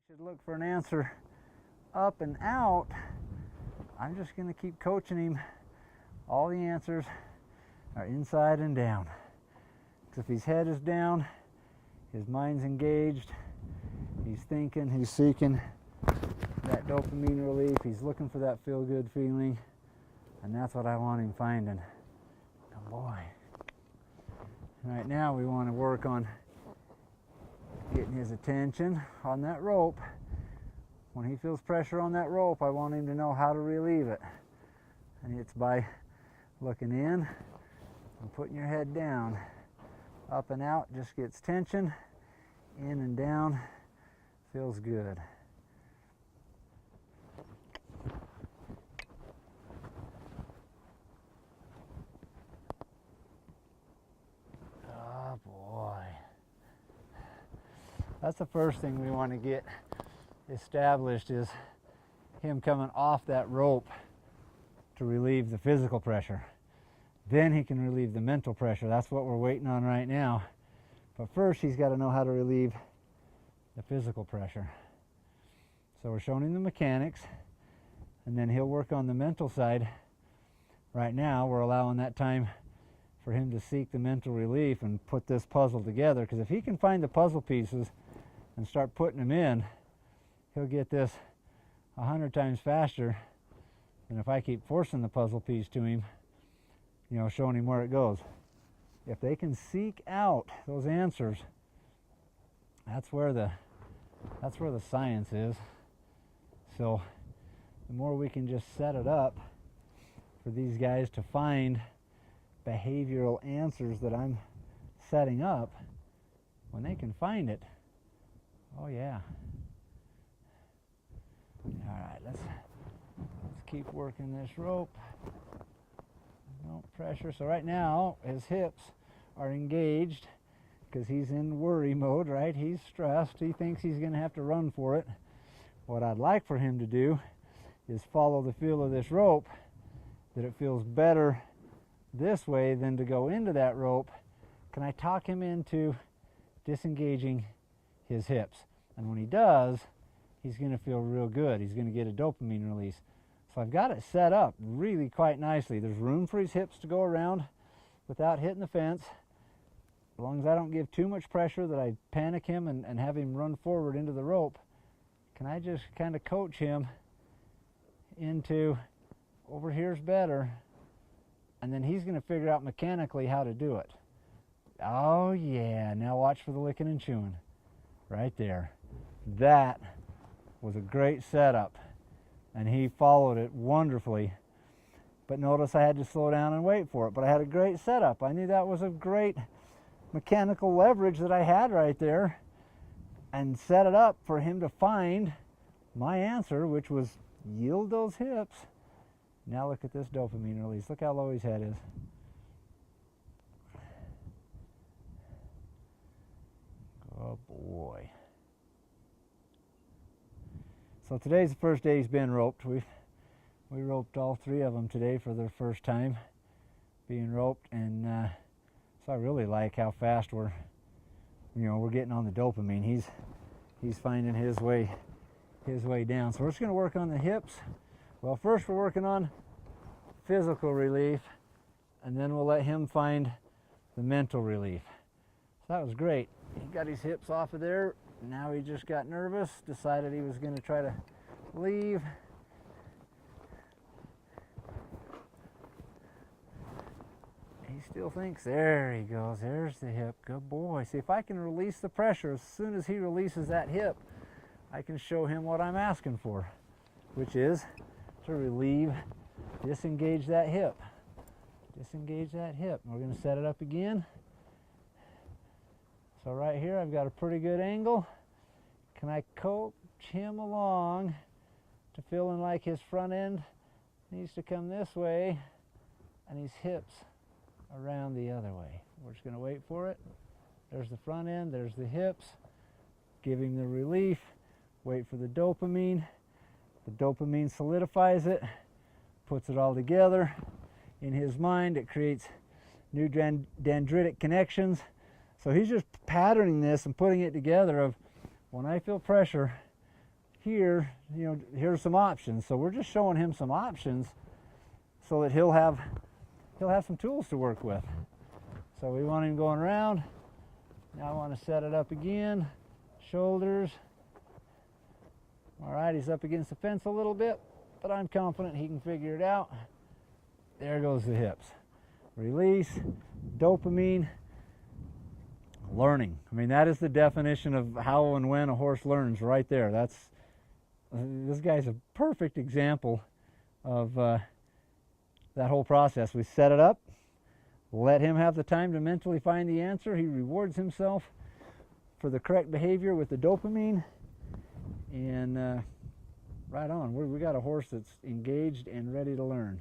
Should look for an answer up and out. I'm just going to keep coaching him. All the answers are inside and down. Because if his head is down, his mind's engaged, he's thinking, he's seeking that dopamine relief, he's looking for that feel-good feeling, and that's what I want him finding. Good boy. Right now we want to work on getting his attention on that rope. When he feels pressure on that rope, I want him to know how to relieve it. And it's by looking in and putting your head down. Up and out just gets tension. In and down feels good. Oh boy. That's the first thing we want to get established, is him coming off that rope to relieve the physical pressure. Then he can relieve the mental pressure. That's what we're waiting on right now. But first he's got to know how to relieve the physical pressure. So we're showing him the mechanics, and then he'll work on the mental side. Right now we're allowing that time for him to seek the mental relief and put this puzzle together, because if he can find the puzzle pieces and start putting them in, he'll get this 100 times faster than if I keep forcing the puzzle piece to him, you know, showing him where it goes. If they can seek out those answers, that's where the science is. So the more we can just set it up for these guys to find behavioral answers that I'm setting up, when they can find it, oh yeah. All right, let's keep working this rope. No pressure. So right now his hips are engaged because he's in worry mode, right? He's stressed. He thinks he's going to have to run for it. What I'd like for him to do is follow the feel of this rope, that it feels better this way than to go into that rope. Can I talk him into disengaging his hips? And when he does, he's going to feel real good. He's going to get a dopamine release. So I've got it set up really quite nicely. There's room for his hips to go around without hitting the fence. As long as I don't give too much pressure that I panic him and have him run forward into the rope, can I just kind of coach him into over here's better, and then he's going to figure out mechanically how to do it. Oh yeah, now watch for the licking and chewing. Right there. That was a great setup, and he followed it wonderfully. But notice I had to slow down and wait for it, but I had a great setup. I knew that was a great mechanical leverage that I had right there, and set it up for him to find my answer, which was yield those hips. Now look at this dopamine release. Look how low his head is. Oh boy. So today's the first day he's been roped. We roped all three of them today for their first time being roped, and so I really like how fast we're getting on the dopamine. He's finding his way down. So we're just going to work on the hips. Well, first we're working on physical relief, and then we'll let him find the mental relief. So that was great. He got his hips off of there. Now he just got nervous, decided he was going to try to leave. He still thinks, there he goes, there's the hip, good boy. See, if I can release the pressure, as soon as he releases that hip, I can show him what I'm asking for, which is to relieve, disengage that hip. Disengage that hip. We're going to set it up again. So right here I've got a pretty good angle. Can I coach him along to feeling like his front end needs to come this way and his hips around the other way? We're just going to wait for it. There's the front end, there's the hips. Give him the relief. Wait for the dopamine. The dopamine solidifies it, puts it all together. In his mind, it creates new dendritic connections. So he's just patterning this and putting it together of, when I feel pressure, here, you know, here's some options. So we're just showing him some options so that he'll have some tools to work with. So we want him going around. Now I want to set it up again. Shoulders. All right, he's up against the fence a little bit, but I'm confident he can figure it out. There goes the hips. Release, dopamine, learning. I mean, that is the definition of how and when a horse learns right there. This guy's a perfect example of that whole process. We set it up, let him have the time to mentally find the answer. He rewards himself for the correct behavior with the dopamine, and right on. We got a horse that's engaged and ready to learn.